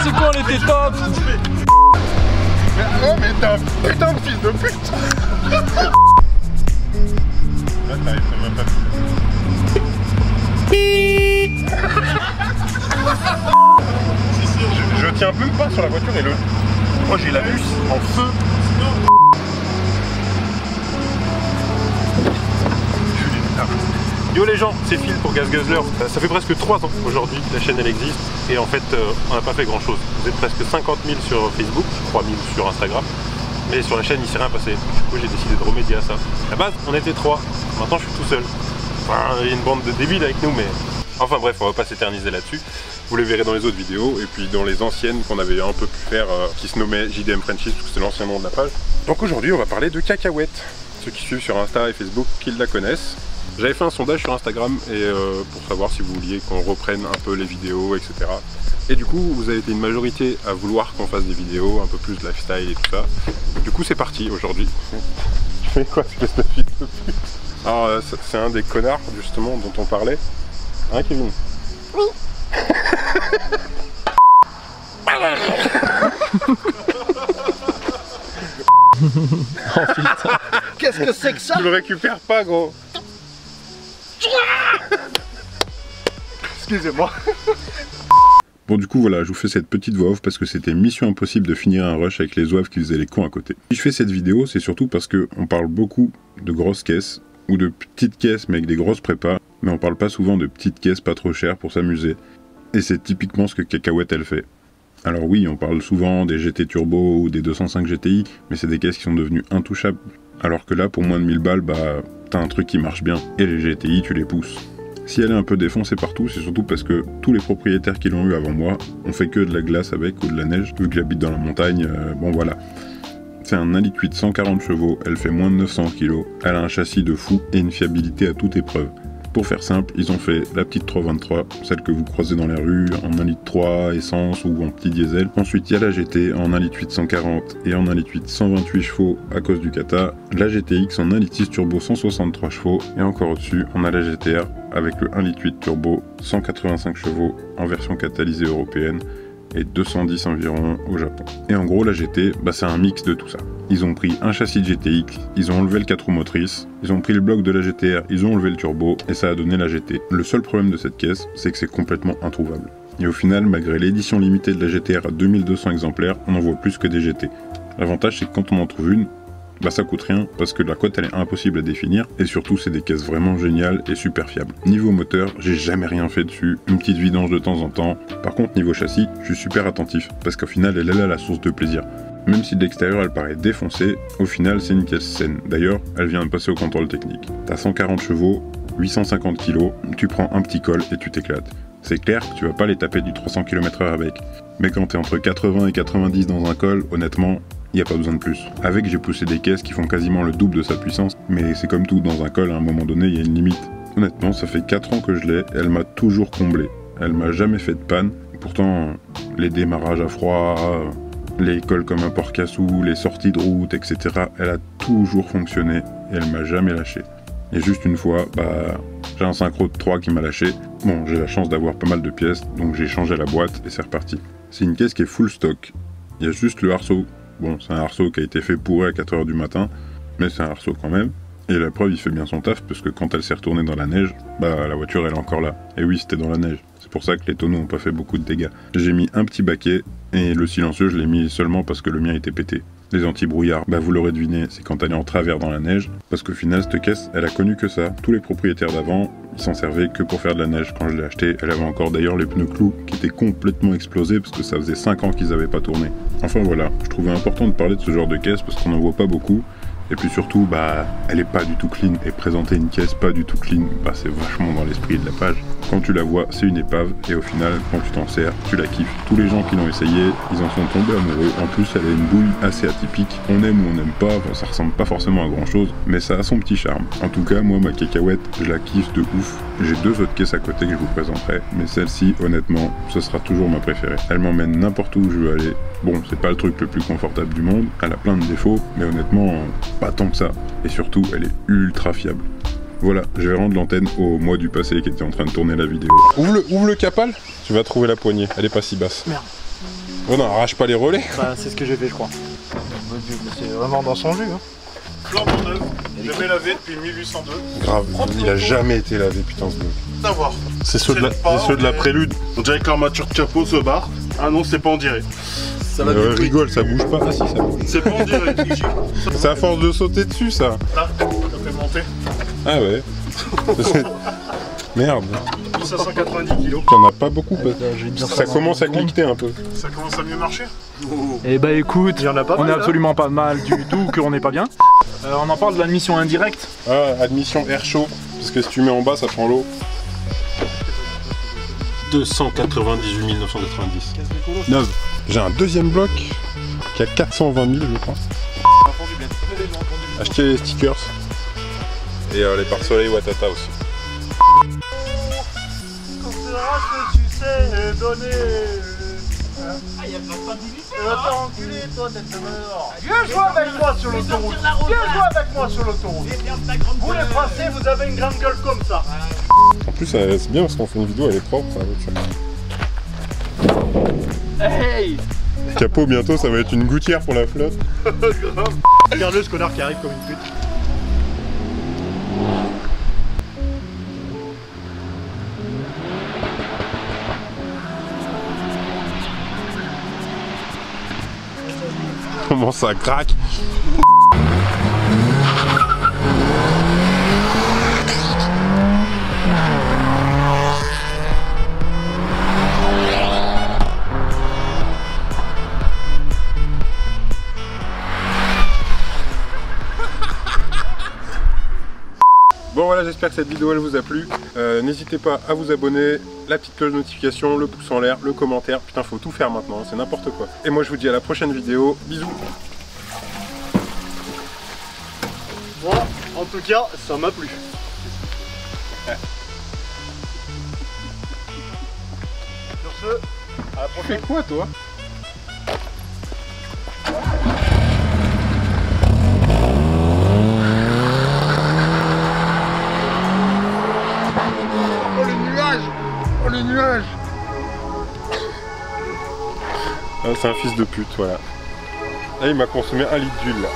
c'est quoi, on était top. Oh mais t'es un putain de fils de pute. Là t'arrives même pas. Je tiens même pas sur la voiture et le... Moi j'ai la puce en feu. Yo les gens, c'est Phil pour Gas Guzzler. Ça fait presque 3 ans aujourd'hui que la chaîne elle existe et en fait on n'a pas fait grand chose. Vous êtes presque 50 000 sur Facebook, 3 000 sur Instagram, mais sur la chaîne il s'est rien passé. Du coup j'ai décidé de remédier à ça. À la base on était 3, maintenant je suis tout seul. Enfin il y a une bande de débiles avec nous mais... Enfin bref, on va pas s'éterniser là-dessus. Vous les verrez dans les autres vidéos et puis dans les anciennes qu'on avait un peu pu faire qui se nommaient JDM Friendships parce que c'est l'ancien nom de la page. Donc aujourd'hui on va parler de Cacahuète. Ceux qui suivent sur Insta et Facebook qu'ils la connaissent. J'avais fait un sondage sur Instagram et pour savoir si vous vouliez qu'on reprenne un peu les vidéos, etc. Et du coup, vous avez été une majorité à vouloir qu'on fasse des vidéos un peu plus lifestyle et tout ça. Du coup, c'est parti aujourd'hui. Tu fais quoi, espèce de fils de pute? Alors, c'est un des connards justement dont on parlait. Hein, Kevin? Oui. Oh putain. Qu'est-ce que c'est que ça? Tu le récupères pas, gros. Excusez-moi. Bon du coup voilà, je vous fais cette petite voix off parce que c'était mission impossible de finir un rush avec les zouaves qui faisaient les cons à côté. Si je fais cette vidéo, c'est surtout parce qu'on parle beaucoup de grosses caisses ou de petites caisses mais avec des grosses prépas, mais on parle pas souvent de petites caisses pas trop chères pour s'amuser. Et c'est typiquement ce que Cacahuète elle fait. Alors oui, on parle souvent des GT Turbo ou des 205 GTI, mais c'est des caisses qui sont devenues intouchables. Alors que là, pour moins de 1000 balles, bah t'as un truc qui marche bien, et les GTI tu les pousses. Si elle est un peu défoncée partout, c'est surtout parce que tous les propriétaires qui l'ont eu avant moi ont fait que de la glace avec ou de la neige, vu que j'habite dans la montagne, bon voilà. C'est un 1,8 litre 140 chevaux, elle fait moins de 900 kg, elle a un châssis de fou et une fiabilité à toute épreuve. Pour faire simple, ils ont fait la petite 323, celle que vous croisez dans les rues, en 1,3 litre essence ou en petit diesel. Ensuite, il y a la GT en 1,8 litre 140 et en 1,8 litre 128 chevaux à cause du kata. La GTX en 1,6 litre turbo 163 chevaux. Et encore au-dessus, on a la GTR avec le 1,8 litre turbo 185 chevaux en version catalysée européenne et 210 environ au Japon. Et en gros, la GT, bah, c'est un mix de tout ça. Ils ont pris un châssis de GTX, ils ont enlevé le 4 roues motrices, ils ont pris le bloc de la GTR, ils ont enlevé le turbo, et ça a donné la GT. Le seul problème de cette caisse, c'est que c'est complètement introuvable. Et au final, malgré l'édition limitée de la GTR à 2200 exemplaires, on en voit plus que des GT. L'avantage, c'est que quand on en trouve une, bah ça coûte rien, parce que la cote elle est impossible à définir, et surtout c'est des caisses vraiment géniales et super fiables. Niveau moteur, j'ai jamais rien fait dessus, une petite vidange de temps en temps. Par contre niveau châssis, je suis super attentif, parce qu'au final elle est là la source de plaisir. Même si de l'extérieur elle paraît défoncée, au final c'est une caisse saine. D'ailleurs, elle vient de passer au contrôle technique. T'as 140 chevaux, 850 kg, tu prends un petit col et tu t'éclates. C'est clair que tu vas pas les taper du 300 km/h avec. Mais quand t'es entre 80 et 90 dans un col, honnêtement, il n'y a pas besoin de plus. Avec, j'ai poussé des caisses qui font quasiment le double de sa puissance, mais c'est comme tout, dans un col, à un moment donné, il y a une limite. Honnêtement, ça fait 4 ans que je l'ai, elle m'a toujours comblé. Elle m'a jamais fait de panne. Pourtant, les démarrages à froid, les cols comme un porc-cassou, les sorties de route, etc., elle a toujours fonctionné et elle m'a jamais lâché. Et juste une fois, bah, j'ai un synchro de 3 qui m'a lâché. Bon, j'ai la chance d'avoir pas mal de pièces, donc j'ai changé la boîte et c'est reparti. C'est une caisse qui est full stock. Il y a juste le arceau. Bon, c'est un arceau qui a été fait pour à 4 h du matin, mais c'est un arceau quand même. Et la preuve, il fait bien son taf, parce que quand elle s'est retournée dans la neige, bah la voiture elle est encore là. Et oui, c'était dans la neige. C'est pour ça que les tonneaux n'ont pas fait beaucoup de dégâts. J'ai mis un petit baquet, et le silencieux, je l'ai mis seulement parce que le mien était pété. Les anti-brouillards, bah vous l'aurez deviné, c'est quand elle est en travers dans la neige, parce qu'au final, cette caisse, elle a connu que ça. Tous les propriétaires d'avant, ils s'en servaient que pour faire de la neige. Quand je l'ai acheté, elle avait encore d'ailleurs les pneus clous qui étaient complètement explosés parce que ça faisait 5 ans qu'ils n'avaient pas tourné. Enfin voilà, je trouvais important de parler de ce genre de caisse parce qu'on n'en voit pas beaucoup. Et puis surtout, bah, elle est pas du tout clean. Et présenter une caisse pas du tout clean, bah, c'est vachement dans l'esprit de la page. Quand tu la vois, c'est une épave. Et au final, quand tu t'en sers, tu la kiffes. Tous les gens qui l'ont essayé, ils en sont tombés amoureux. En plus, elle a une bouille assez atypique. On aime ou on n'aime pas, enfin, ça ressemble pas forcément à grand chose. Mais ça a son petit charme. En tout cas, moi, ma cacahuète, je la kiffe de ouf. J'ai 2 autres caisses à côté que je vous présenterai. Mais celle-ci, honnêtement, ce sera toujours ma préférée. Elle m'emmène n'importe où je veux aller. Bon, c'est pas le truc le plus confortable du monde. Elle a plein de défauts. Mais honnêtement, pas tant que ça. Et surtout, elle est ultra fiable. Voilà, je vais rendre l'antenne au moi du passé qui était en train de tourner la vidéo. Ouvre le capal, tu vas trouver la poignée, elle est pas si basse. Merde. Oh non, arrache pas les relais. Bah, c'est ce que j'ai fait, je crois. C'est vraiment dans son jus. Hein. Flambant neuf, jamais lavé depuis 1802. Grave, il a jamais été lavé, putain, ce bloc. Savoir. C'est ceux de la prélude. On dirait que l'armature de capot se barre. Ah non, c'est pas en direct. Ça va du Rigole, ça bouge pas. Ah si, ça bouge. C'est pas en direct. C'est à force de sauter dessus, ça. Là, ça fait monter. Ah ouais. Merde. 590 kilos. T'en as pas beaucoup, ça commence à cliqueter un peu. Ça commence à mieux marcher. Eh bah écoute, Il y en a pas on mal, est là. absolument pas mal du tout, qu'on n'est pas bien. On en parle de l'admission indirecte. Ah, admission air chaud. Parce que si tu mets en bas, ça prend l'eau. 298 990. 9. J'ai un deuxième bloc qui a 420 000, je crois. Acheter les stickers. Et les pare-soleil Watata aussi. Tu sais donner. Ah, y'a pas de limite. Va t'enculer, toi, tête de mort. Viens jouer avec moi sur l'autoroute. Viens jouer avec moi sur l'autoroute. Vous les Français, vous avez une grande gueule comme ça. En plus, c'est bien parce qu'on fait une vidéo, elle est propre, la voiture. Hey! Capot, bientôt, ça va être une gouttière pour la flotte. Grave. Regarde-le, ce connard qui arrive comme une pute. Comment ça craque? Bon voilà, j'espère que cette vidéo elle vous a plu. N'hésitez pas à vous abonner, la petite cloche de notification, le pouce en l'air, le commentaire. Putain, faut tout faire maintenant, c'est n'importe quoi. Et moi je vous dis à la prochaine vidéo. Bisous. Moi, en tout cas, ça m'a plu. Sur ce, à la Tu prochaine. fais quoi toi? Oh le nuage. Oh le nuage. Ah, c'est un fils de pute, voilà. Là il m'a consommé 1 litre d'huile là.